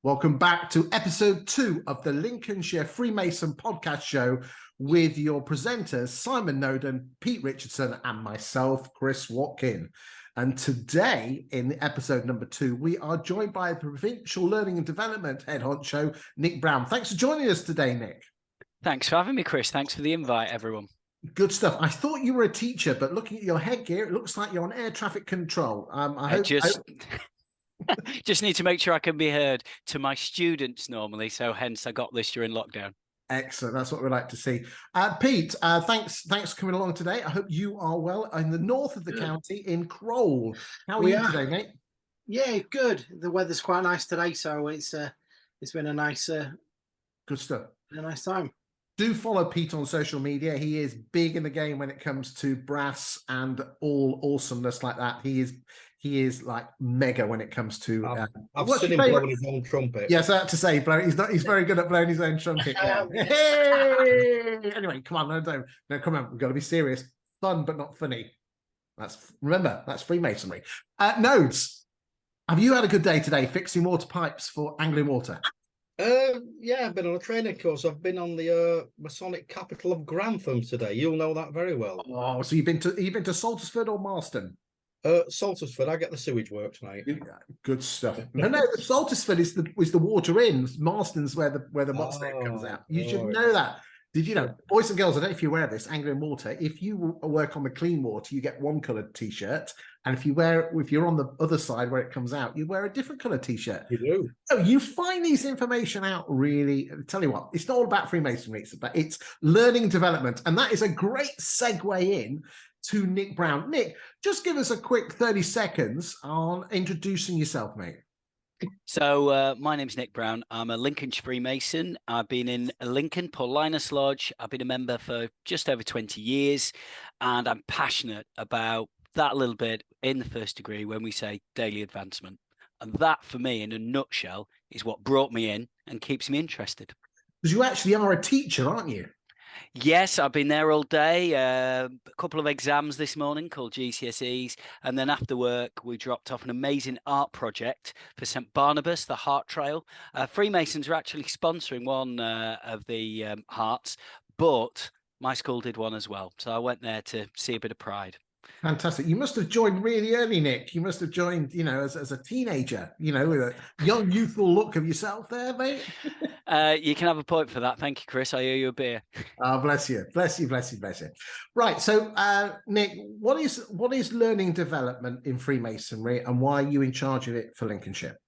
Welcome back to episode 2 of the Lincolnshire Freemason Podcast show with your presenters, Simon Noden, Pete Richardson, and myself, Chris Watkin. And today, in episode number 2, we are joined by Provincial Learning and Development Head Honcho, Nick Brown. Thanks for joining us today, Nick. Thanks for having me, Chris. Thanks for the invite, everyone. Good stuff. I thought you were a teacher, but looking at your headgear, it looks like you're on air traffic control. Just need to make sure I can be heard to my students normally, so hence I got this during lockdown. Excellent. That's what we like to see. Pete, thanks for coming along today. I hope you are well in the north of the county in Crowle. How are you today, mate? Yeah, good. The weather's quite nice today, so it's been a nice good stuff. A nice time. Do follow Pete on social media. He is big in the game when it comes to brass and all awesomeness like that. He is like mega when it comes to. I've seen him blowing his own trumpet. Yes, I have to say, he's very good at blowing his own trumpet. Yeah. Hey! Anyway, come on, come on, we've got to be serious. Fun, but not funny. Remember, that's Freemasonry. Nodes, have you had a good day today fixing water pipes for Anglian Water? Yeah, I've been on a training course. I've been on the Masonic capital of Grantham today. You'll know that very well. Oh, so you've been to Saltersford or Marston? Saltersford. I get the sewage works, mate. Good stuff. No, Saltersford is the water in. Marston's where the mozzarella comes out. You should know that. Did you know, boys and girls? I don't know if you're aware of this. Anglian Water. If you work on the clean water, you get one coloured T-shirt, and if you're on the other side where it comes out, you wear a different coloured T-shirt. You do. So you find these information out really. Tell you what, it's not all about Freemasonry. It's learning and development, and that is a great segue in to Nick Brown. Nick, just give us a quick 30 seconds on introducing yourself, mate. So my name's Nick Brown. I'm a Lincolnshire Freemason. I've been in Lincoln, Paul Linus Lodge. I've been a member for just over 20 years, and I'm passionate about that little bit in the first degree when we say daily advancement. And that, for me, in a nutshell, is what brought me in and keeps me interested. Because you actually are a teacher, aren't you? Yes, I've been there all day. A couple of exams this morning called GCSEs. And then after work, we dropped off an amazing art project for St. Barnabas, the Heart Trail. Freemasons are actually sponsoring one of the hearts, but my school did one as well. So I went there to see a bit of pride. Fantastic. You must have joined really early, Nick. You must have joined, as a teenager, with a young, youthful look of yourself there, mate. You can have a point for that. Thank you, Chris. I owe you a beer. Oh, bless you. Bless you. Right. So, Nick, what is learning development in Freemasonry, and why are you in charge of it for Lincolnshire?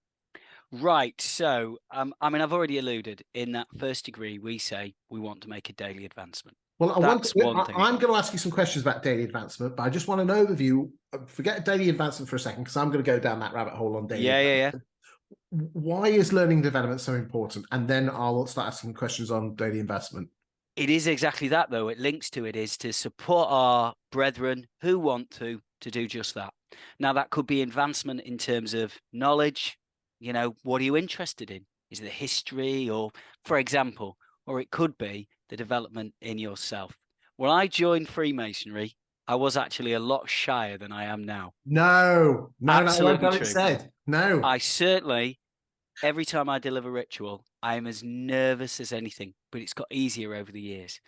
Right. So, I've already alluded in that first degree, we say we want to make a daily advancement. Well, I'm going to ask you some questions about daily advancement, but I just want an overview. Forget daily advancement for a second, because I'm going to go down that rabbit hole on daily advancement. Why is learning development so important? And then I'll start asking questions on daily investment. It is exactly that, though. It links to it is to support our brethren who want to do just that. Now, that could be advancement in terms of knowledge. What are you interested in? Is it the history, or, for example, or it could be the development in yourself. When I joined Freemasonry, I was actually a lot shyer than I am now. No, absolutely true. Said. No, I certainly, every time I deliver ritual, I am as nervous as anything, but it's got easier over the years.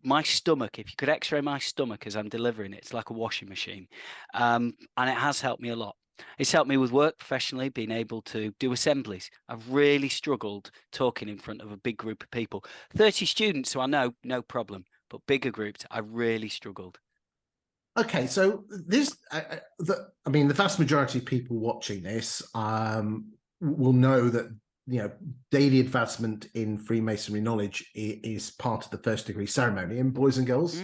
My stomach, if you could x-ray my stomach as I'm delivering it, it's like a washing machine. And it has helped me a lot. It's helped me with work professionally, being able to do assemblies. I've really struggled talking in front of a big group of people. 30 students, so I know, no problem. But bigger groups, I really struggled. Okay, so the vast majority of people watching this will know that daily advancement in Freemasonry knowledge is part of the first degree ceremony. And boys and girls,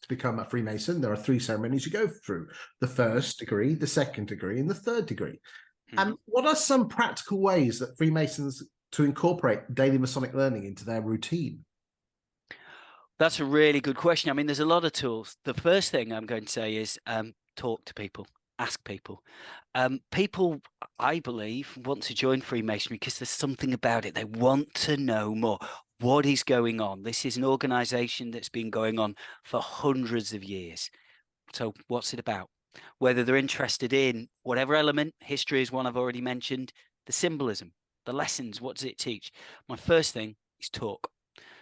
to become a Freemason, there are 3 ceremonies you go through: the first degree, the second degree, and the third degree. And what are some practical ways that Freemasons to incorporate daily Masonic learning into their routine? That's a really good question. There's a lot of tools. The first thing I'm going to say is talk to people, ask people. People, I believe, want to join Freemasonry because there's something about it. They want to know more. What is going on? This is an organization that's been going on for hundreds of years. So what's it about? Whether they're interested in whatever element, history is one I've already mentioned, the symbolism, the lessons, what does it teach? My first thing is talk.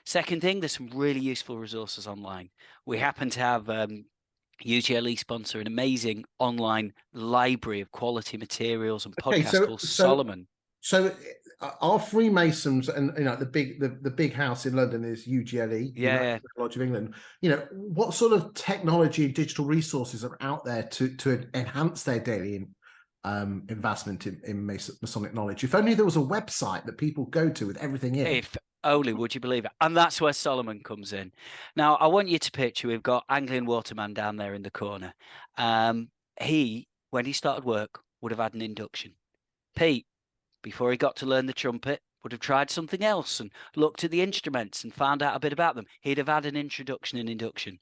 Second thing, there's some really useful resources online. We happen to have UGLE sponsor an amazing online library of quality materials and podcasts called Solomon. So are Freemasons, and the big house in London is UGLE, United Lodge of England. What sort of technology and digital resources are out there to enhance their daily investment in Masonic knowledge? If only there was a website that people go to with everything in. If only, would you believe it? And that's where Solomon comes in. Now, I want you to picture, we've got Anglian Waterman down there in the corner. He, when he started work, would have had an induction. Pete, before he got to learn the trumpet, would have tried something else and looked at the instruments and found out a bit about them. He'd have had an introduction and induction.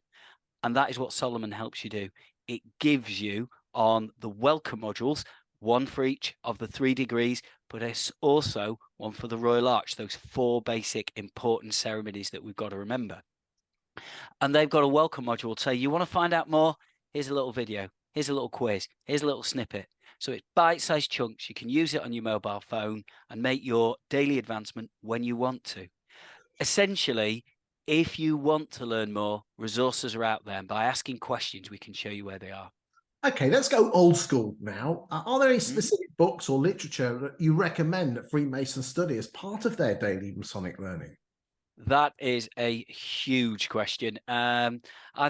And that is what Solomon helps you do. It gives you on the welcome modules, one for each of the 3 degrees, but it's also one for the Royal Arch, those 4 basic important ceremonies that we've got to remember. And they've got a welcome module to say, you want to find out more? Here's a little video. Here's a little quiz. Here's a little snippet. So it's bite-sized chunks. You can use it on your mobile phone and make your daily advancement when you want to. Essentially, if you want to learn more, resources are out there. And by asking questions, we can show you where they are. Okay, let's go old school now. Are there any specific books or literature that you recommend that Freemasons study as part of their daily Masonic learning? That is a huge question. I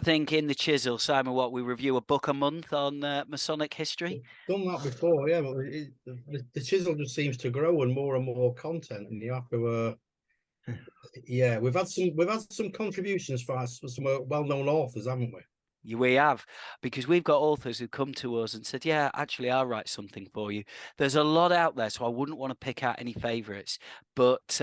think in the Chisel, Simon, we review a book a month on Masonic history? Done that before, yeah, but the Chisel just seems to grow and more content, and you have to... yeah, we've had some contributions from some well-known authors, haven't we? We have, because we've got authors who come to us and said, yeah, actually, I'll write something for you. There's a lot out there, so I wouldn't want to pick out any favourites. But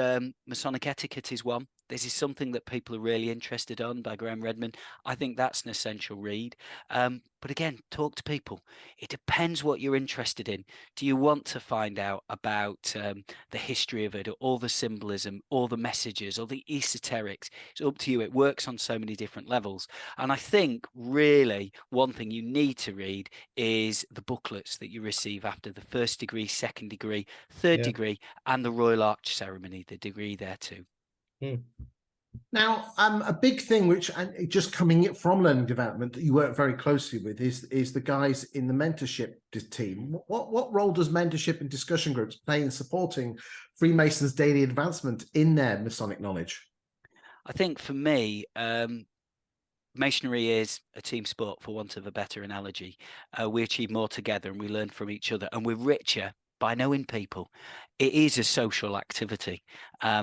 Masonic Etiquette is one. This is something that people are really interested on by Graham Redmond. I think that's an essential read. But again, talk to people. It depends what you're interested in. Do you want to find out about the history of it, or all the symbolism, or the messages, or the esoterics? It's up to you. It works on so many different levels. And I think really one thing you need to read is the booklets that you receive after the 1st degree, 2nd degree, 3rd degree, and the Royal Arch ceremony, the degree there too. Now, a big thing which just coming from learning development that you work very closely with is the guys in the mentorship team. What role does mentorship and discussion groups play in supporting Freemasons' daily advancement in their Masonic knowledge? I think for me, Masonry is a team sport, for want of a better analogy. We achieve more together and we learn from each other, and we're richer by knowing people. It is a social activity.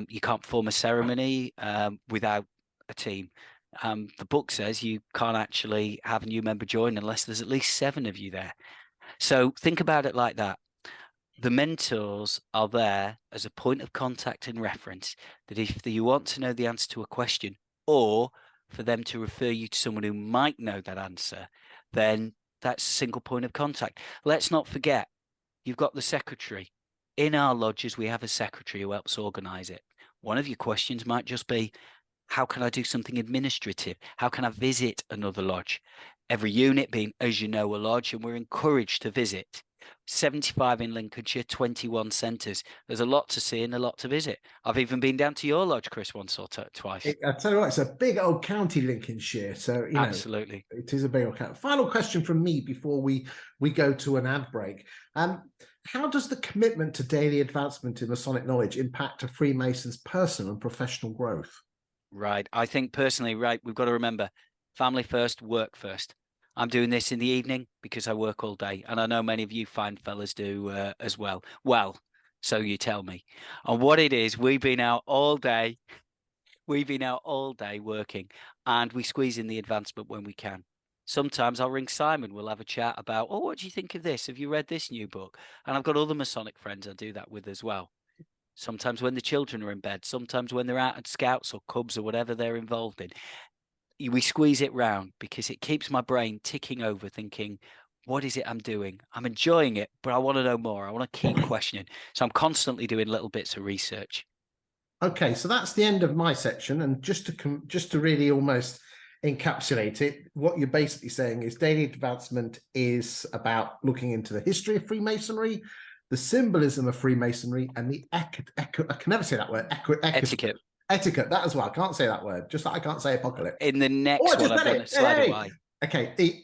You can't form a ceremony without a team. The book says you can't actually have a new member join unless there's at least 7 of you there. So think about it like that. The mentors are there as a point of contact and reference, that if you want to know the answer to a question, or for them to refer you to someone who might know that answer, then that's a single point of contact. Let's not forget, you've got the secretary. In our lodges, we have a secretary who helps organise it. One of your questions might just be, how can I do something administrative? How can I visit another lodge? Every unit being, as you know, a lodge, and we're encouraged to visit. 75 in Lincolnshire, 21 centres. There's a lot to see and a lot to visit. I've even been down to your lodge, Chris, once or twice. I tell you what, it's a big old county, Lincolnshire. So absolutely, it is a big old county. Final question from me before we go to an ad break. How does the commitment to daily advancement in Masonic knowledge impact a Freemason's personal and professional growth? Right. I think personally, we've got to remember, family first, work first. I'm doing this in the evening because I work all day, and I know many of you fine fellas do as well. Well, so you tell me. And what it is, we've been out all day working, and we squeeze in the advancement when we can. Sometimes I'll ring Simon, we'll have a chat about, oh, what do you think of this? Have you read this new book? And I've got other Masonic friends I do that with as well. Sometimes when the children are in bed, sometimes when they're out at scouts or cubs or whatever they're involved in. We squeeze it round because it keeps my brain ticking over, thinking, what is it I'm doing? I'm enjoying it, but I want to know more. I want to keep questioning. So I'm constantly doing little bits of research. Okay, so that's the end of my section. And just to really almost encapsulate it, what you're basically saying is daily advancement is about looking into the history of Freemasonry, the symbolism of Freemasonry, and the I can never say that word. Etiquette. Etiquette, that as well. I can't say that word. Just like I can't say apocalypse. In the next one, I'm going to slide away. Okay,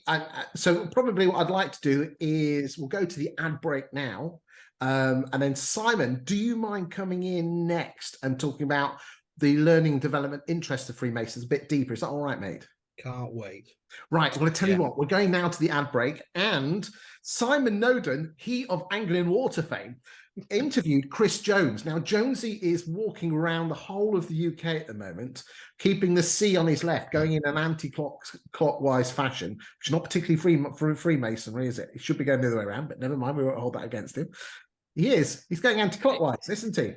so probably what I'd like to do is we'll go to the ad break now. And then Simon, do you mind coming in next and talking about the learning development interest of Freemasons a bit deeper? Is that all right, mate? Can't wait. Right, well, I tell you what, we're going now to the ad break, and Simon Noden, he of Anglian Water fame, interviewed Chris Jones. Now, Jonesy is walking around the whole of the UK at the moment, keeping the sea on his left, going in an anti-clockwise fashion, which is not particularly Freemasonry, is it? It should be going the other way around, but never mind, we won't hold that against him. He is. He's going anti-clockwise, isn't he?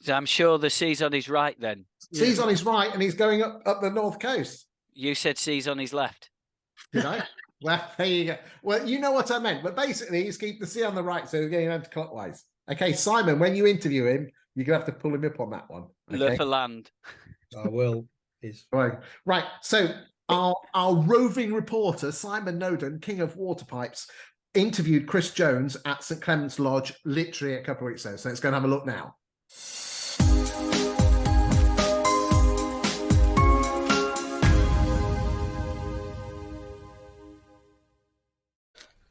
So I'm sure the sea's on his right then. Sea's on his right, and he's going up the north coast. You said sea's on his left. Did I? Well, there you go. Well, you know what I meant, but basically he's keeping the sea on the right, so he's going anti-clockwise. Okay, Simon, when you interview him, you're going to have to pull him up on that one. Okay? Look for land. I will. Right. So our roving reporter, Simon Noden, King of Water Pipes, interviewed Chris Jones at St. Clement's Lodge literally a couple of weeks ago. So let's go and have a look now.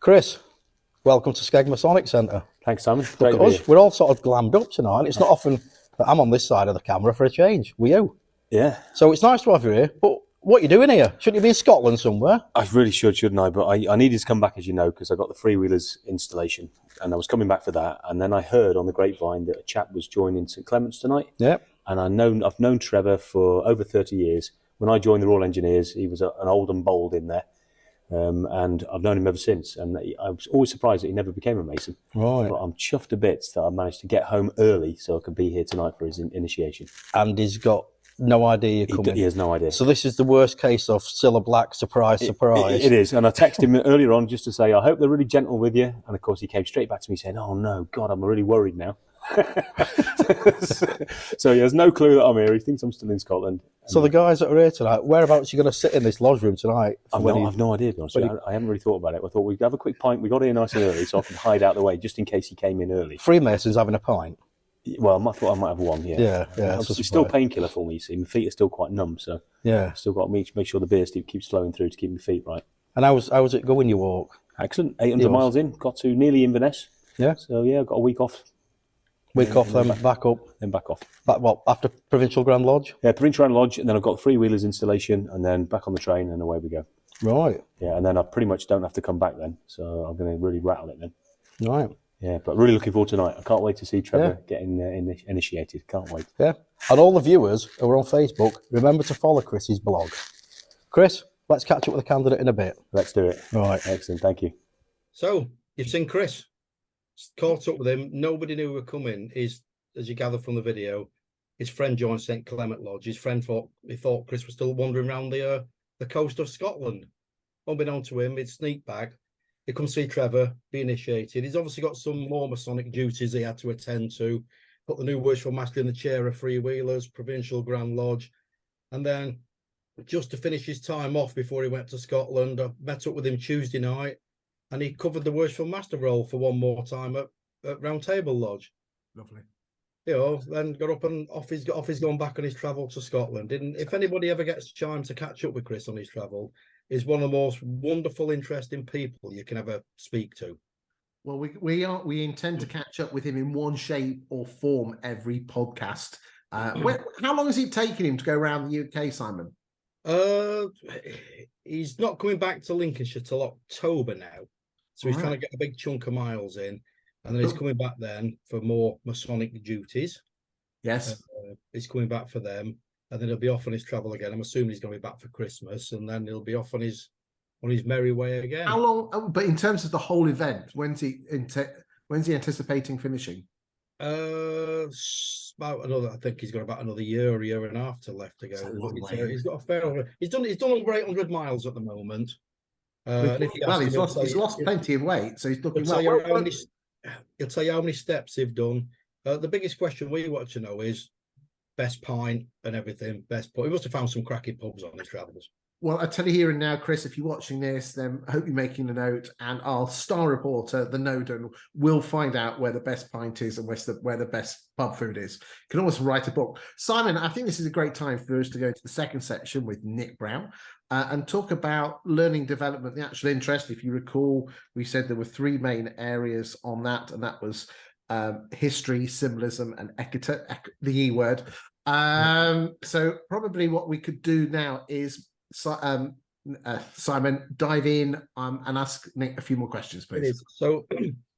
Chris, welcome to Skeg Masonic Centre. Thanks, Simon. Look at us, we're all sort of glammed up tonight. It's not often that I'm on this side of the camera for a change with you. Yeah. So it's nice to have you here, but what are you doing here? Shouldn't you be in Scotland somewhere? I really should, shouldn't I? But I needed to come back, as you know, because I got the Freewheelers installation and I was coming back for that. And then I heard on the grapevine that a chap was joining St. Clement's tonight. Yeah. And I've known Trevor for over 30 years. When I joined the Royal Engineers, he was an old and bold in there. And I've known him ever since. And I was always surprised that he never became a Mason. Right. But I'm chuffed to bits that I managed to get home early so I could be here tonight for his initiation. And he's got no idea you're coming. He has no idea. So this is the worst case of Cilla Black, surprise. It is. And I texted him earlier on just to say, I hope they're really gentle with you. And of course, he came straight back to me saying, oh no, God, I'm really worried now. So he has no clue that I'm here. He thinks I'm still in Scotland. So the guys that are here tonight, whereabouts are you going to sit in this lodge room tonight? I've no idea, to be honest with you. I haven't really thought about it. I thought we'd have a quick pint. We got here nice and early so I could hide out the way just in case he came in early. Freemasons having a pint? Well, I thought I might have one, yeah. Yeah. It's still painkiller for me, you see. My feet are still quite numb, so yeah. I've still got to make sure the beer keeps flowing through to keep my feet right. And how's it going, your walk? Excellent. 800 miles in, got to nearly Inverness. Yeah. So, yeah, got a week off. Then back up. Then back off. After Provincial Grand Lodge? Yeah, Provincial Grand Lodge, and then I've got the Freewheelers installation, and then back on the train, and away we go. Right. Yeah, and then I pretty much don't have to come back then, so I'm going to really rattle it then. Right. Yeah, but really looking forward to tonight. I can't wait to see Trevor getting initiated. Can't wait. Yeah. And all the viewers who are on Facebook, remember to follow Chris's blog. Chris, let's catch up with the candidate in a bit. Let's do it. All right. Excellent. Thank you. So you've seen Chris, caught up with him. Nobody knew we were coming. As you gather from the video, his friend joined St. Clement Lodge. His friend thought Chris was still wandering around the coast of Scotland. Unbeknown to him, he'd sneak back. He come see Trevor, be initiated. He's obviously got some more Masonic duties he had to attend to. Put the new Worshipful Master in the chair of Freewheelers, Provincial Grand Lodge. And then just to finish his time off before he went to Scotland, I met up with him Tuesday night and he covered the Worshipful Master role for one more time at Round Table Lodge. Lovely. Then got up and off he's gone back on his travel to Scotland. If anybody ever gets time to catch up with Chris on his travel, is one of the most wonderful, interesting people you can ever speak to. Well, we intend to catch up with him in one shape or form every podcast. How long has it taken him to go around the UK, Simon? He's not coming back to Lincolnshire till October now, so he's trying to get a big chunk of miles in, and then he's coming back then for more Masonic duties. Yes, he's coming back for them. And then he'll be off on his travel again. I'm assuming he's going to be back for Christmas, and then he'll be off on his merry way again. How long? But in terms of the whole event, when's he anticipating finishing? About another. I think he's got about another year and a half to left to go. He's got a fair. He's done over 800 miles at the moment. And if he's lost plenty of weight, so he's looking well. He'll tell you how many steps he've done. The biggest question we want to know is best pint and everything. Best pub. He must have found some cracking pubs on his travels. Well, I tell you here and now, Chris, if you're watching this, then I hope you're making a note, and our star reporter, the Noden, will find out where the best pint is and where the best pub food is. You can almost write a book. Simon, I think this is a great time for us to go into the second section with Nick Brown and talk about learning development, the actual interest. If you recall, we said there were three main areas on that, and that was history, symbolism, and etiquette, the E word. So probably what we could do now is Simon, dive in and ask Nick a few more questions, please. So,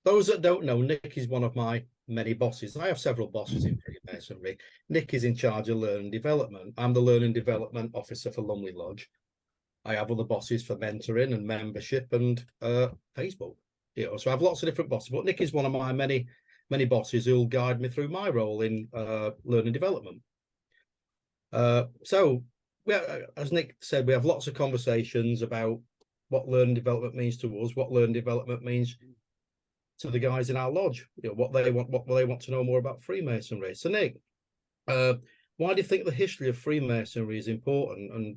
those that don't know, Nick is one of my many bosses. I have several bosses in Freemasonry. Nick is in charge of learning development. I'm the learning development officer for Lumley Lodge. I have other bosses for mentoring and membership and Facebook. So I have lots of different bosses, but Nick is one of my many bosses who'll guide me through my role in learning development. So, as Nick said, we have lots of conversations about what learning development means to us, what learning development means to the guys in our lodge, what they want to know more about Freemasonry. So, Nick, why do you think the history of Freemasonry is important? And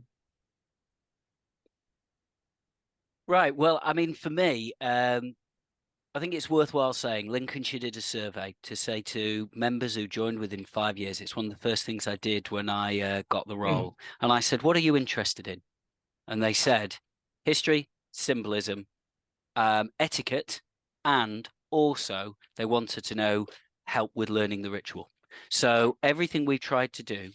Right. Well, I mean, for me, I think it's worthwhile saying Lincolnshire did a survey to say to members who joined within 5 years. It's one of the first things I did when I got the role. And I said, what are you interested in? And they said history, symbolism, etiquette, and also they wanted to know help with learning the ritual. So everything we tried to do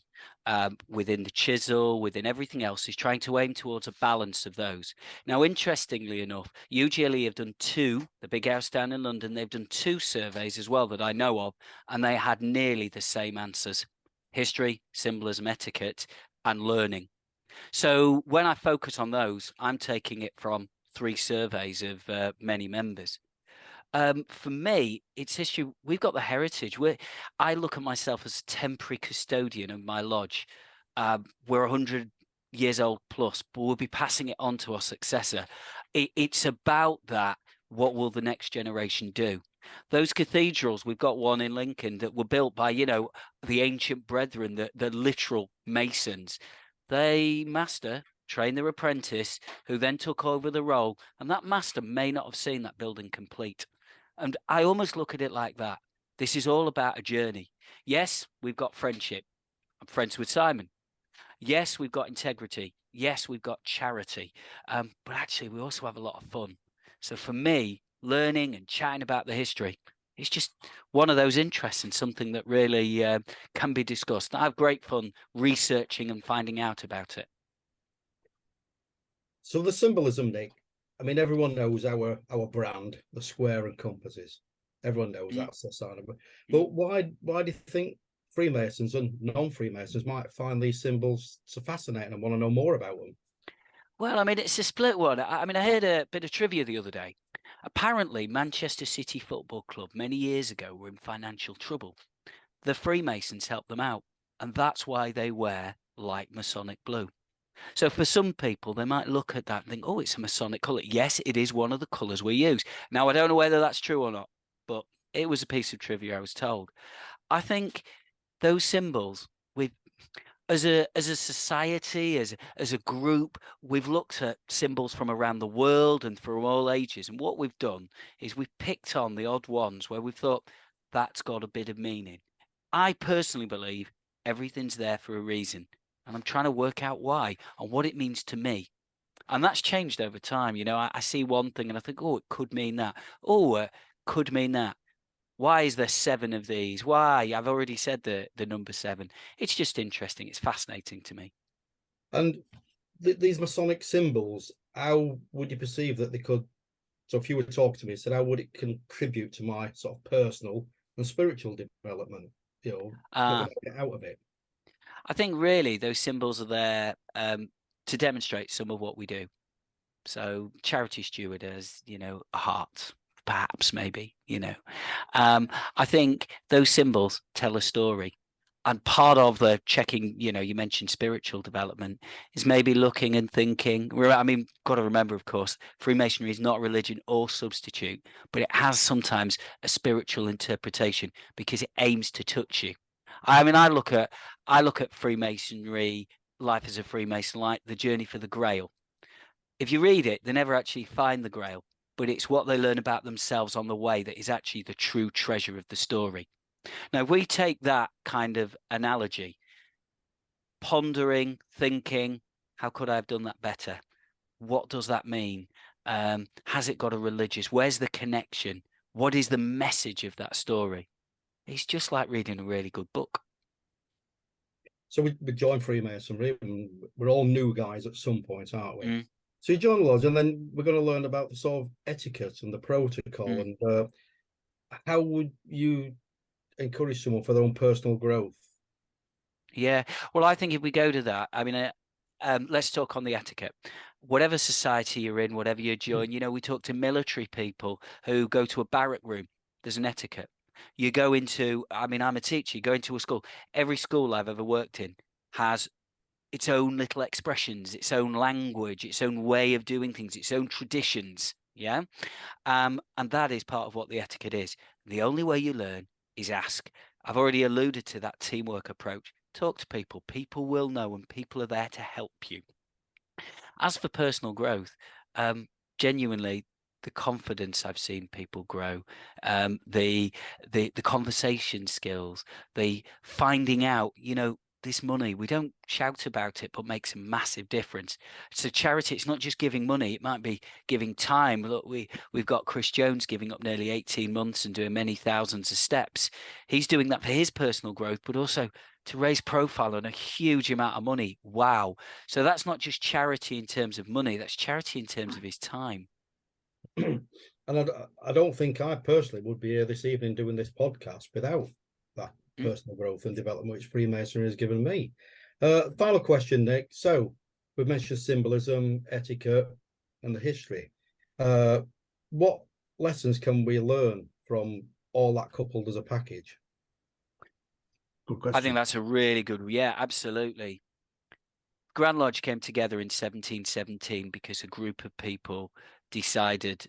within the chisel, within everything else, is trying to aim towards a balance of those. Now, interestingly enough, UGLE have done two, the big house down in London, they've done two surveys as well that I know of, and they had nearly the same answers: history, symbolism, etiquette, and learning. So when I focus on those, I'm taking it from 3 surveys of many members. For me, it's history. We've got the heritage. I look at myself as a temporary custodian of my lodge. We're 100 years old plus, but we'll be passing it on to our successor. It's about that. What will the next generation do? Those cathedrals, we've got one in Lincoln that were built by, the ancient brethren, the literal masons. They trained their apprentice, who then took over the role, and that master may not have seen that building complete. And I almost look at it like that. This is all about a journey. Yes, we've got friendship. I'm friends with Simon. Yes, we've got integrity. Yes, we've got charity. But actually, we also have a lot of fun. So for me, learning and chatting about the history, it's just one of those interests and something that really can be discussed. I have great fun researching and finding out about it. so the symbolism, Nick, I mean, everyone knows our brand, the square and compasses. Everyone knows that's the sign of it. But why do you think Freemasons and non-Freemasons might find these symbols so fascinating and want to know more about them? Well, I mean, it's a split one. I heard a bit of trivia the other day. Apparently, Manchester City Football Club many years ago were in financial trouble. The Freemasons helped them out, and that's why they wear light Masonic blue. So for some people, they might look at that and think, oh, it's a Masonic colour. Yes, it is one of the colours we use. Now, I don't know whether that's true or not, but it was a piece of trivia I was told. I think those symbols, as a society, as a group, we've looked at symbols from around the world and from all ages. And what we've done is we've picked on the odd ones where we've thought that's got a bit of meaning. I personally believe everything's there for a reason. And I'm trying to work out why and what it means to me. And that's changed over time. I see one thing and I think, oh, it could mean that. Oh, it could mean that. Why is there 7 of these? Why? I've already said the number 7. It's just interesting. It's fascinating to me. And these Masonic symbols, how would you perceive that they could? So if you were talking to me, said, how would it contribute to my sort of personal and spiritual development? Out of it. I think really those symbols are there to demonstrate some of what we do. So charity steward as, a heart, perhaps, maybe, I think those symbols tell a story. And part of the checking, you mentioned spiritual development, is maybe looking and thinking. Got to remember, of course, Freemasonry is not religion or substitute, but it has sometimes a spiritual interpretation because it aims to touch you. I look at Freemasonry Life as a Freemason like The Journey for the Grail. If you read it, they never actually find the Grail, but it's what they learn about themselves on the way that is actually the true treasure of the story. Now, if we take that kind of analogy, pondering, thinking, how could I have done that better? What does that mean? Has it got a religious? Where's the connection? What is the message of that story? It's just like reading a really good book. So we joined Freemasonry, and we're all new guys at some point, aren't we? So you join the lodge, and then we're going to learn about the sort of etiquette and the protocol, and how would you encourage someone for their own personal growth? Yeah, well, I think if we go to that, I mean, let's talk on the etiquette. Whatever society you're in, whatever you join, you know, we talk to military people who go to a barrack room. There's an etiquette. You go into, I mean, I'm a teacher, you go into a school. Every school I've ever worked in has its own little expressions, its own language, its own way of doing things, its own traditions. Yeah. And that is part of what the etiquette is. The only way you learn is ask. I've already alluded to that teamwork approach. Talk to people. People will know, and people are there to help you. As for personal growth, genuinely, the confidence I've seen people grow, the conversation skills, the finding out, you know, this money, we don't shout about it, but makes a massive difference. So charity, it's not just giving money, it might be giving time. Look, we've got Chris Jones giving up nearly 18 months and doing many thousands of steps. He's doing that for his personal growth, but also to raise profile on a huge amount of money. Wow. So that's not just charity in terms of money, that's charity in terms of his time. And I don't think I personally would be here this evening doing this podcast without that personal growth and development which Freemasonry has given me. Final question, Nick. So we've mentioned symbolism, etiquette, and the history. What lessons can we learn from all that coupled as a package? Good question. I think that's a really good, yeah, absolutely. Grand Lodge came together in 1717 because a group of people decided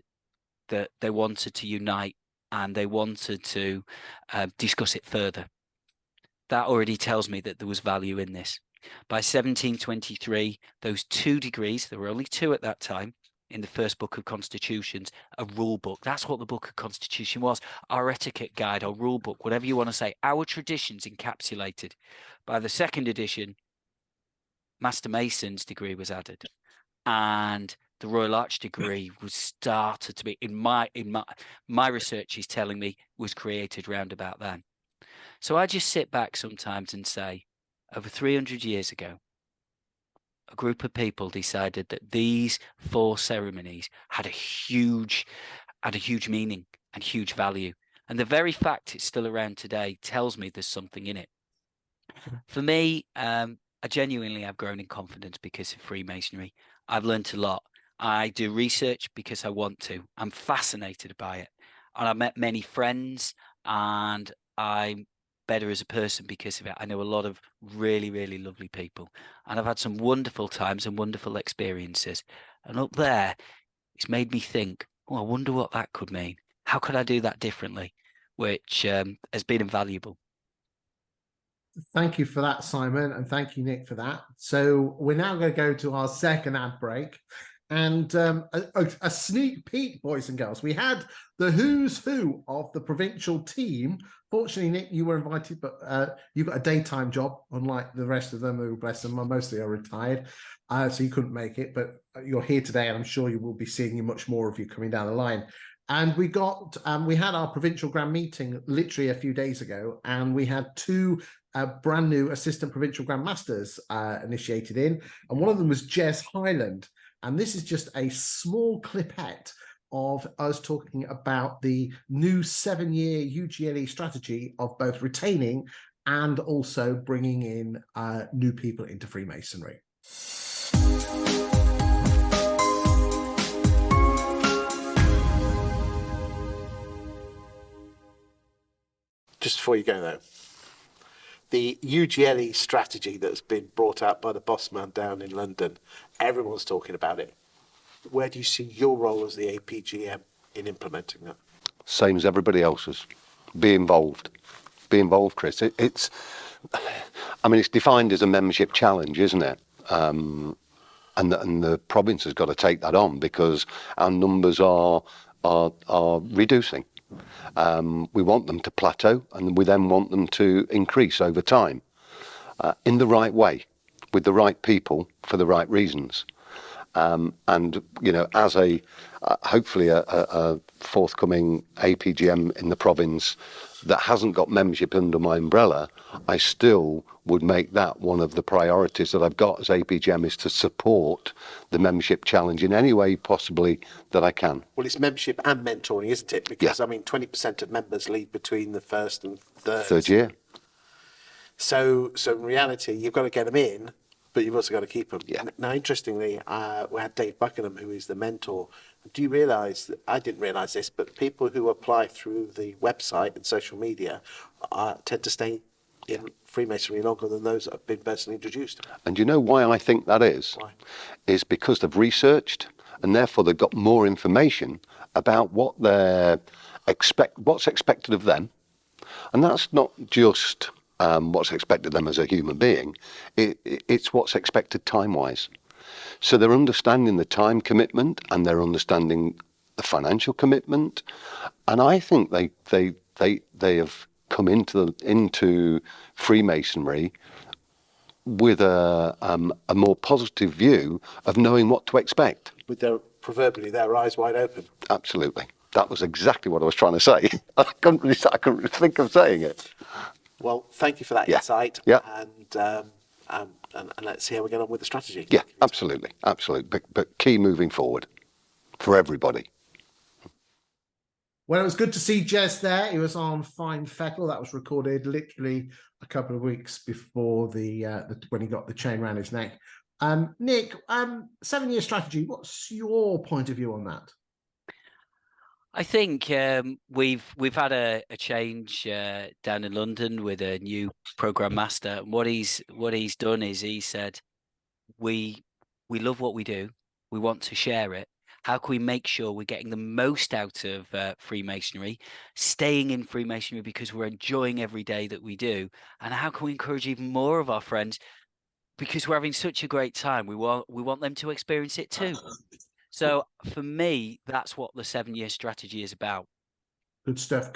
that they wanted to unite and they wanted to discuss it further. That already tells me that there was value in this. By 1723, those 2 degrees, there were only 2 at that time, in the first book of constitutions, a rule book. That's what the book of constitution was. Our etiquette guide, our rule book, whatever you want to say, our traditions encapsulated. By the second edition, Master Mason's degree was added. And the Royal Arch degree was started to be, in my research is telling me, was created round about then. So I just sit back sometimes and say, over 300 years ago, a group of people decided that these 4 ceremonies had a huge meaning and huge value. And the very fact it's still around today tells me there's something in it. For me, I genuinely have grown in confidence because of Freemasonry. I've learned a lot. I do research because I want to. I'm fascinated by it. And I've met many friends, and I'm better as a person because of it. I know a lot of really, really lovely people, and I've had some wonderful times and wonderful experiences. And up there, it's made me think, oh, I wonder what that could mean. How could I do that differently? Which has been invaluable. Thank you for that, Simon, and thank you, Nick, for that. So we're now going to go to our second ad break. And a sneak peek, boys and girls. We had the who's who of the provincial team. Fortunately, Nick, you were invited, but you got a daytime job, unlike the rest of them who, bless them, mostly are retired. So you couldn't make it, but you're here today, and I'm sure you will be seeing you much more of you coming down the line. And we had our provincial grand meeting literally a few days ago, and we had 2 brand new assistant provincial grand masters initiated in, and one of them was Jez Highland. And this is just a small clipette of us talking about the new 7-year UGLE strategy of both retaining and also bringing in new people into Freemasonry. Just before you go though, the UGLE strategy that's been brought out by the boss man down in London, everyone's talking about it. Where do you see your role as the APGM in implementing that? Same as everybody else's. Be involved. Be involved, Chris. I mean, it's defined as a membership challenge, isn't it? And the province has got to take that on because our numbers are reducing. We want them to plateau, and we then want them to increase over time in the right way, with the right people for the right reasons. And you know, as a hopefully a forthcoming APGM in the province that hasn't got membership under my umbrella, I still would make that one of the priorities that I've got as APGM, is to support the membership challenge in any way possibly that I can. Well, it's membership and mentoring, isn't it? Because, I mean, 20% of members leave between the first and third year. So in reality, you've got to get them in, but you've also got to keep them. Yeah. Now, interestingly, we had Dave Buckingham, who is the mentor. Do you realise that, I didn't realise this, but people who apply through the website and social media tend to stay in Freemasonry longer than those that have been personally introduced. And you know why I think that is? Why? Is because they've researched, and therefore they've got more information about what what's expected of them. And that's not just what's expected of them as a human being, it's what's expected time-wise. So they're understanding the time commitment, and they're understanding the financial commitment, and I think they have come into Freemasonry with a more positive view of knowing what to expect. With proverbially their eyes wide open. Absolutely. That was exactly what I was trying to say. I couldn't think of saying it. Well, thank you for that insight. Yeah. And let's see how we get on with the strategy. Yeah, absolutely. But key moving forward for everybody. Well, it was good to see Jez there. He was on Fine Fettle. That was recorded literally a couple of weeks before when he got the chain around his neck. Nick, 7-year strategy. What's your point of view on that? I think we've had a change down in London with a new program master. And what he's done is he said, we love what we do. We want to share it. How can we make sure we're getting the most out of Freemasonry, staying in Freemasonry because we're enjoying every day that we do? And how can we encourage even more of our friends, because we're having such a great time? We want them to experience it too. So for me, that's what the 7-year strategy is about. Good stuff.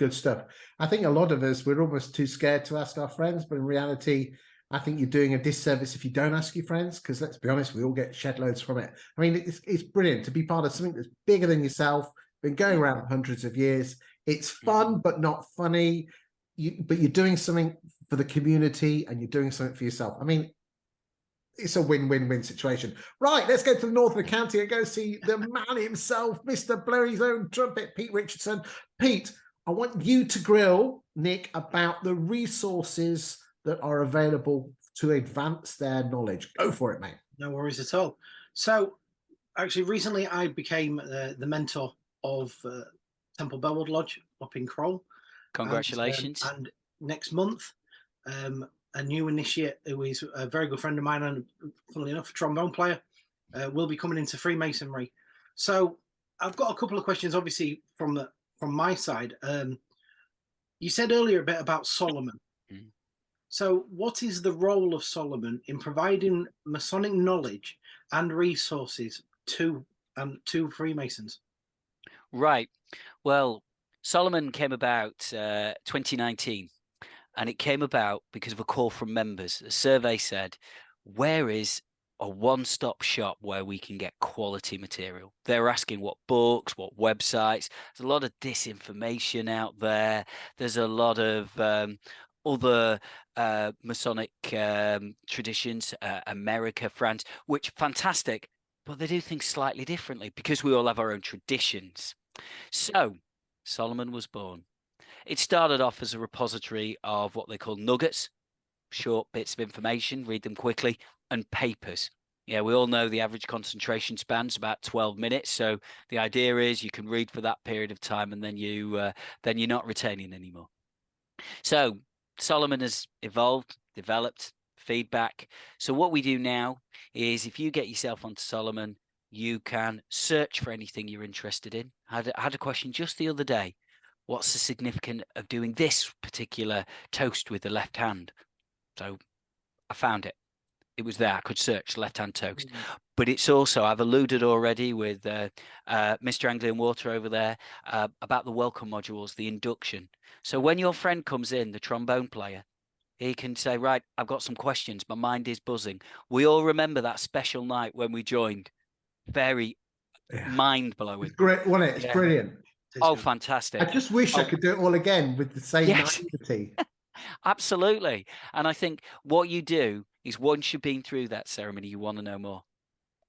I think a lot of us, we're almost too scared to ask our friends, but in reality, I think you're doing a disservice if you don't ask your friends, because let's be honest, we all get shed loads from it. I mean, it's brilliant to be part of something that's bigger than yourself, been going around for hundreds of years. It's fun, but not funny. But you're doing something for the community, and you're doing something for yourself. I mean, it's a win-win-win situation. Right, let's go to the north of the county and go see the man himself, Mr. Blow His Own Trumpet, Pete Richardson. Pete, I want you to grill Nick about the resources that are available to advance their knowledge. Go for it, mate. No worries at all. So, actually, recently I became the mentor of Temple Bellwood Lodge up in Crowell. Congratulations. And next month, a new initiate who is a very good friend of mine and, funnily enough, a trombone player, will be coming into Freemasonry. So I've got a couple of questions, obviously, from my side. You said earlier a bit about Solomon. Mm. So what is the role of Solomon in providing Masonic knowledge and resources to Freemasons? Right. Well, Solomon came about 2019. And it came about because of a call from members. A survey said, where is a one-stop shop where we can get quality material? They're asking what books, what websites. There's a lot of disinformation out there. There's a lot of other Masonic traditions, America, France, which fantastic, but they do things slightly differently because we all have our own traditions. So Solomon was born. It started off as a repository of what they call nuggets, short bits of information, read them quickly, and papers. Yeah, we all know the average concentration span's about 12 minutes. So the idea is you can read for that period of time, and then you're not retaining anymore. So Solomon has evolved, developed, feedback. So what we do now is if you get yourself onto Solomon, you can search for anything you're interested in. I had a question just the other day. What's the significance of doing this particular toast with the left hand? So I found it. It was there. I could search left-hand toast. But it's also, I've alluded already with Mr. Anglian Water over there about the welcome modules, the induction. So when your friend comes in, the trombone player, he can say, right, I've got some questions. My mind is buzzing. We all remember that special night when we joined. Very mind-blowing. It's great, wasn't it? It's brilliant. Oh, fantastic. I just wish I could do it all again with the same naivety. Absolutely. And I think what you do is once you've been through that ceremony, you want to know more.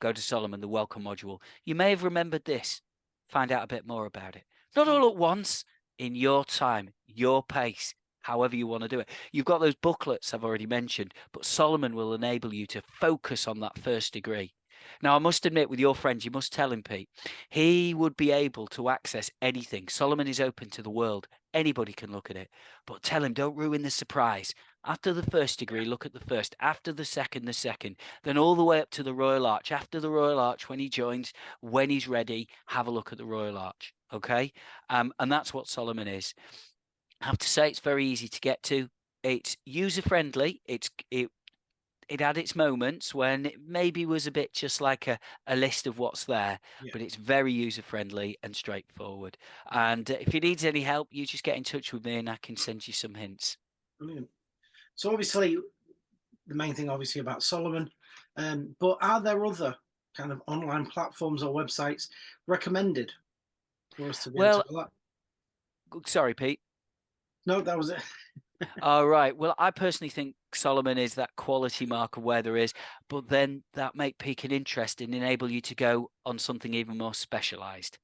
Go to Solomon, the welcome module. You may have remembered this. Find out a bit more about it. Not all at once, in your time, your pace, however you want to do it. You've got those booklets I've already mentioned, but Solomon will enable you to focus on that first degree. Now, I must admit, with your friend, you must tell him, Pete, he would be able to access anything. Solomon is open to the world. Anybody can look at it. But tell him, don't ruin the surprise. After the first degree, look at the first. After the second, then all the way up to the Royal Arch. After the Royal Arch, when he joins, when he's ready, have a look at the Royal Arch. Okay? And that's what Solomon is. I have to say, it's very easy to get to. It's user-friendly. It had its moments when it maybe was a bit just like a list of what's there, but it's very user-friendly and straightforward. And if you need any help, you just get in touch with me and I can send you some hints. Brilliant. So obviously, the main thing obviously about Solomon, but are there other kind of online platforms or websites recommended for us to be able to do that? Sorry, Pete. No, that was it. All right. Well, I personally think Solomon is that quality mark of where there is, but then that may pique an interest and enable you to go on something even more specialized.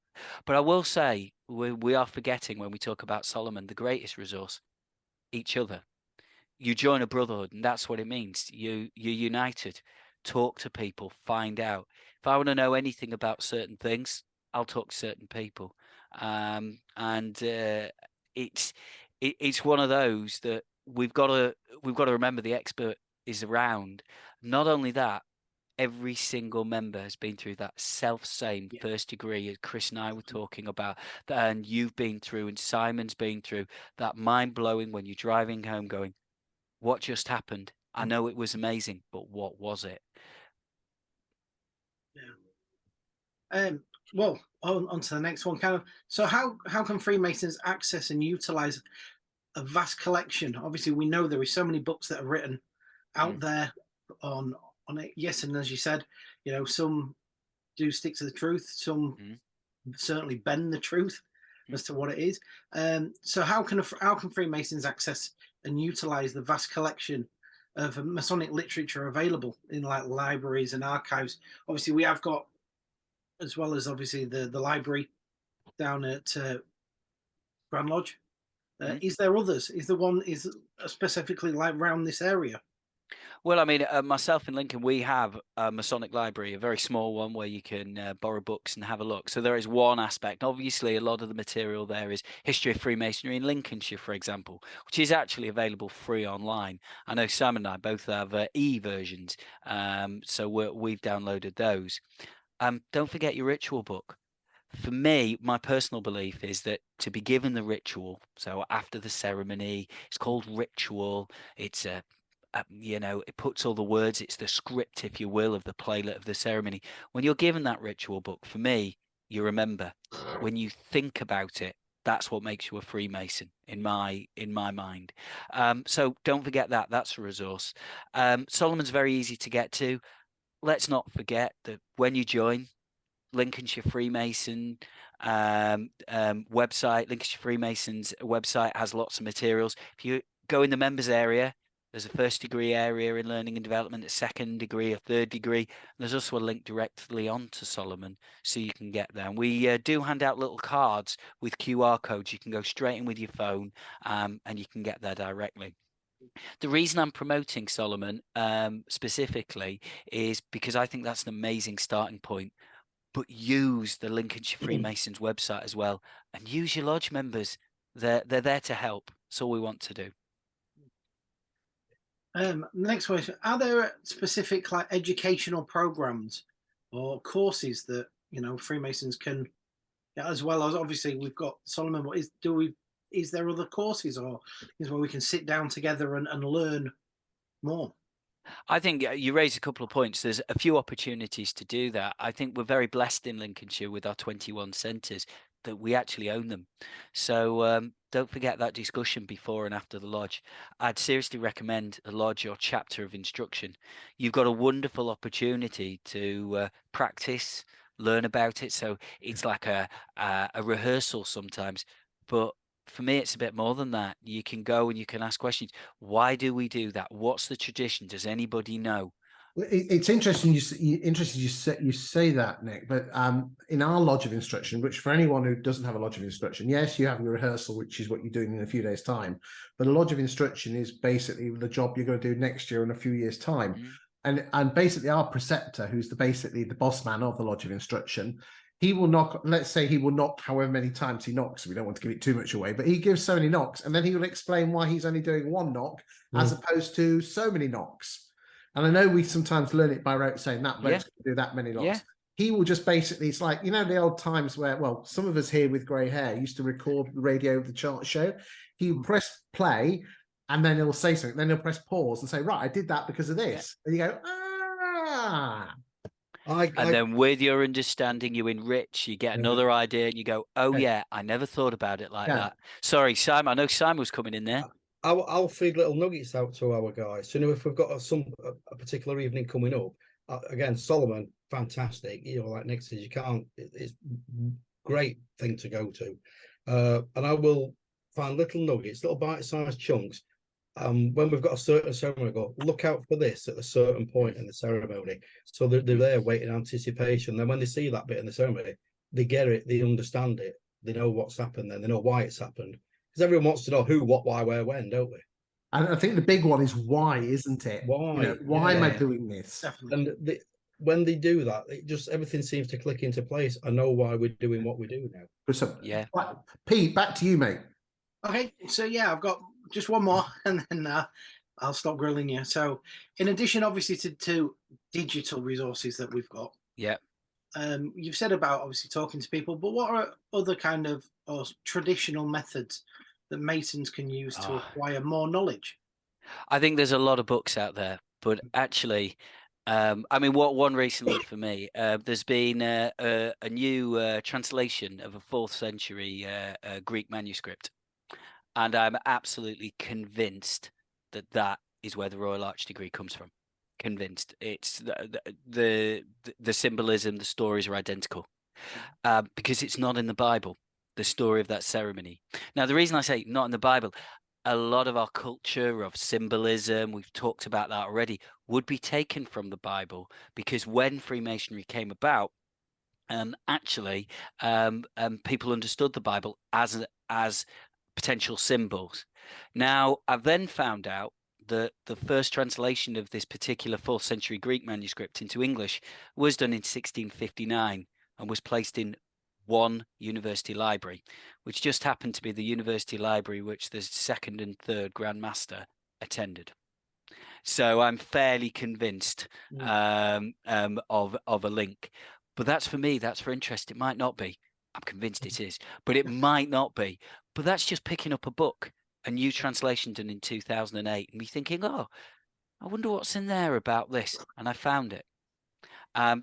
But I will say, we are forgetting when we talk about Solomon, the greatest resource, each other. You join a brotherhood, and that's what it means. You're united. Talk to people, find out. If I want to know anything about certain things, I'll talk to certain people. It's one of those that we've got to remember the expert is around. Not only that, every single member has been through that same first degree, as Chris and I were talking about, and you've been through, and Simon's been through that mind-blowing when you're driving home going, what just happened? I know it was amazing, but what was it? Well, on to the next one. So how can Freemasons access and utilize a vast collection? Obviously, we know there is so many books that are written out there on it. Yes, and as you said, some do stick to the truth. Some certainly bend the truth as to what it is. So how can Freemasons access and utilize the vast collection of Masonic literature available in like libraries and archives? Obviously, we have got, as well as obviously the library down at Grand Lodge. Is there others? Is specifically like around this area? Well, I mean, myself in Lincoln, we have a Masonic library, a very small one where you can borrow books and have a look. So there is one aspect. Obviously, a lot of the material there is History of Freemasonry in Lincolnshire, for example, which is actually available free online. I know Sam and I both have e-versions, so we've downloaded those. Don't forget your ritual book. For me, my personal belief is that to be given the ritual, so after the ceremony, it's called ritual. It's it puts all the words, it's the script, if you will, of the playlet of the ceremony. When you're given that ritual book, for me, you remember. When you think about it, that's what makes you a Freemason in my mind. So don't forget that. That's a resource. Solomon's very easy to get to. Let's not forget that when you join Lincolnshire Freemason website, Lincolnshire Freemasons website has lots of materials. If you go in the members area, there's a first degree area in learning and development, a second degree, a third degree. There's also a link directly onto Solomon, so you can get there. And we do hand out little cards with QR codes. You can go straight in with your phone, and you can get there directly. The reason I'm promoting Solomon specifically is because I think that's an amazing starting point. But use the Lincolnshire Freemasons website as well, and use your lodge members. They're there to help. That's all we want to do. Next question: are there specific like educational programs or courses that Freemasons can, as well as obviously we've got Solomon? Is there other courses or is where we can sit down together and learn more? I think you raise a couple of points. There's a few opportunities to do that. I think we're very blessed in Lincolnshire with our 21 centres that we actually own them. So don't forget that discussion before and after the lodge. I'd seriously recommend a lodge or chapter of instruction. You've got a wonderful opportunity to practice, learn about it. So it's like a rehearsal sometimes, but for me, it's a bit more than that. You can go and you can ask questions. Why do we do that? What's the tradition? Does anybody know? It's interesting. You say that, Nick. But in our lodge of instruction, which for anyone who doesn't have a lodge of instruction, yes, you have your rehearsal, which is what you're doing in a few days' time. But a lodge of instruction is basically the job you're going to do next year in a few years' time. And basically, our preceptor, who's basically the boss man of the lodge of instruction, he will knock. Let's say he will knock however many times he knocks. We don't want to give it too much away, but he gives so many knocks, and then he will explain why he's only doing one knock as opposed to so many knocks. And I know we sometimes learn it by rote, saying that bloke's going to do that many knocks. Yeah. He will just basically, it's like, the old times where, well, some of us here with grey hair used to record the radio of the chart show. He will press play and then he'll say something. Then he'll press pause and say, right, I did that because of this. And you go, ah. Then with your understanding, you enrich, you get another idea and you go, oh yeah, I never thought about it like that. Sorry, Simon, I know Simon was coming in there. I'll feed little nuggets out to our guys. So, if we've got a particular evening coming up, again, Solomon, fantastic. Like Nick says, it's great thing to go to. And I will find little nuggets, little bite-sized chunks. When we've got a certain ceremony, I go, look out for this at a certain point in the ceremony. So they're there waiting in anticipation. Then when they see that bit in the ceremony, they get it, they understand it, they know what's happened, then they know why it's happened. Because everyone wants to know who, what, why, where, when, don't we? And I think the big one is why, isn't it? Why? Why am I doing this? Definitely. And when they do that, everything seems to click into place. I know why we're doing what we do now. So, Pete, back to you, mate. Okay, so I've got just one more, and then I'll stop grilling you. So, in addition, obviously, to digital resources that we've got, you've said about obviously talking to people, but what are other kind of traditional methods that Masons can use to acquire more knowledge? I think there's a lot of books out there, but actually, one recently for me, there's been a new translation of a 4th century Greek manuscript. And I'm absolutely convinced that is where the Royal Arch degree comes from. Convinced. It's the symbolism, the stories are identical, because it's not in the Bible, the story of that ceremony. Now, the reason I say not in the Bible, a lot of our culture of symbolism, we've talked about that already, would be taken from the Bible, because when Freemasonry came about, people understood the Bible as potential symbols. Now, I've then found out that the first translation of this particular 4th century Greek manuscript into English was done in 1659 and was placed in one university library, which just happened to be the university library which the 2nd and 3rd Grand Master attended. So I'm fairly convinced of a link. But that's for me, that's for interest. It might not be. I'm convinced it is, but it might not be. But that's just picking up a book, a new translation done in 2008, and me thinking, I wonder what's in there about this. And I found it.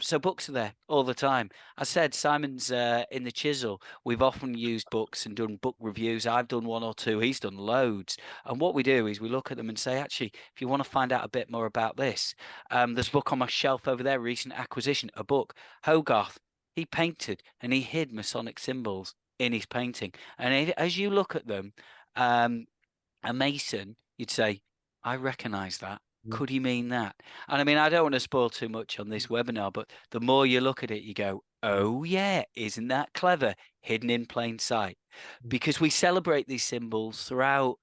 So books are there all the time. I said Simon's in the Chisel. We've often used books and done book reviews. I've done 1 or 2. He's done loads. And what we do is we look at them and say, actually, if you want to find out a bit more about this, there's a book on my shelf over there, recent acquisition, a book. Hogarth, he painted and he hid Masonic symbols in his painting. And as you look at them, a Mason, you'd say, I recognize that. Could he mean that? And I mean, I don't want to spoil too much on this webinar, but the more you look at it, you go, oh yeah, isn't that clever? Hidden in plain sight. Because we celebrate these symbols throughout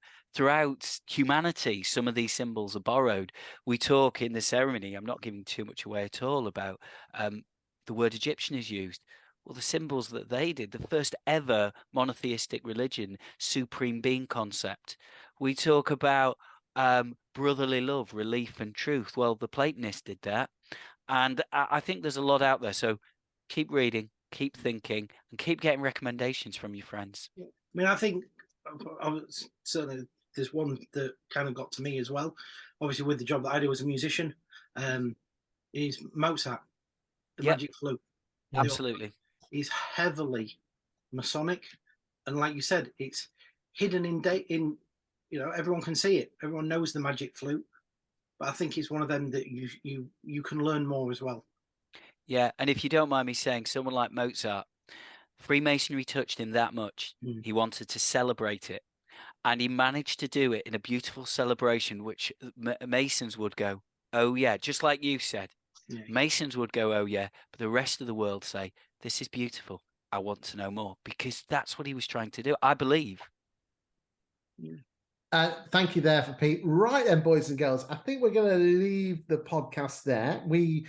humanity. Some of these symbols are borrowed. We talk in the ceremony, I'm not giving too much away at all, about the word Egyptian is used. Well, the symbols that they did, the first ever monotheistic religion, supreme being concept. We talk about brotherly love, relief and truth. Well, the Platonists did that. And I think there's a lot out there. So keep reading, keep thinking, and keep getting recommendations from your friends. I mean, I think certainly there's one that kind of got to me as well. obviously with the job that I do as a musician, is Mozart, the Yep. magic flute. Absolutely. Is heavily Masonic, and like you said, it's hidden in everyone can see it. Everyone knows the magic flute, but I think it's one of them that you can learn more as well. Yeah, and if you don't mind me saying, someone like Mozart, Freemasonry touched him that much. He wanted to celebrate it, and he managed to do it in a beautiful celebration, which Masons would go, oh yeah, just like you said. Yeah. Masons would go, oh yeah, but the rest of the world say, this is beautiful. I want to know more, because that's what he was trying to do, I believe. Thank you there for Pete. Right then, boys and girls, I think we're going to leave the podcast there. We,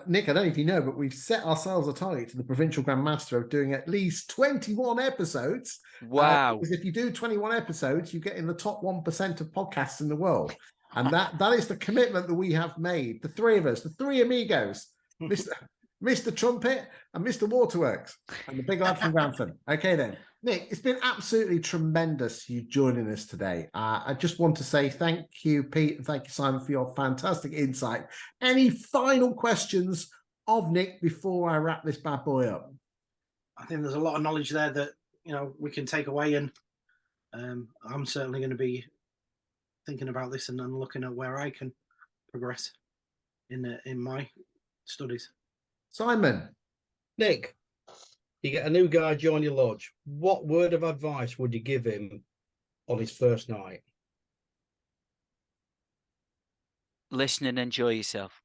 Nick, I don't know if you know, but we've set ourselves a target to the Provincial Grand Master of doing at least 21 episodes. Wow. Because if you do 21 episodes, you get in the top 1% of podcasts in the world. And that is the commitment that we have made, the three of us, the three amigos, Mr. Trumpet and Mr. Waterworks, and the big lad from Grantham. Okay, then. Nick, it's been absolutely tremendous you joining us today. I just want to say thank you, Pete, and thank you, Simon, for your fantastic insight. Any final questions of Nick before I wrap this bad boy up? I think there's a lot of knowledge there that we can take away, and I'm certainly going to be thinking about this and then looking at where I can progress in my studies. Simon. Nick, you get a new guy join your lodge. What word of advice would you give him on his first night? Listen and enjoy yourself.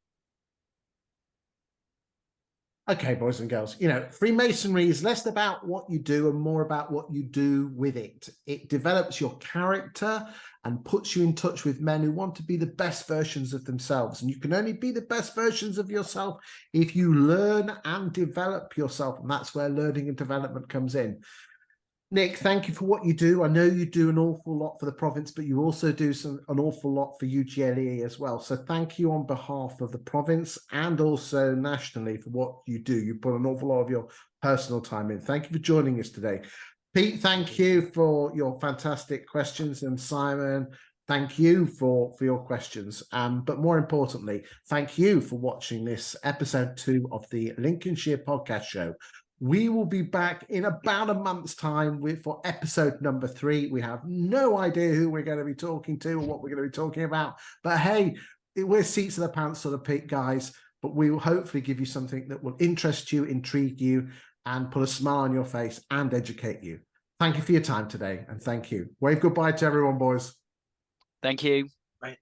Okay, boys and girls, Freemasonry is less about what you do and more about what you do with it. It develops your character and puts you in touch with men who want to be the best versions of themselves. And you can only be the best versions of yourself if you learn and develop yourself. And that's where learning and development comes in. Nick, thank you for what you do. I know you do an awful lot for the province, but you also do an awful lot for UGLE as well. So thank you on behalf of the province and also nationally for what you do. You put an awful lot of your personal time in. Thank you for joining us today. Pete, thank you for your fantastic questions. And Simon, thank you for your questions. But more importantly, thank you for watching this episode 2 of the Lincolnshire Podcast Show. We will be back in about a month's time for episode number 3. We have no idea who we're going to be talking to or what we're going to be talking about. But hey, we're seats of the pants sort of guys. But we will hopefully give you something that will interest you, intrigue you, and put a smile on your face and educate you. Thank you for your time today, and thank you. Wave goodbye to everyone, boys. Thank you. Bye.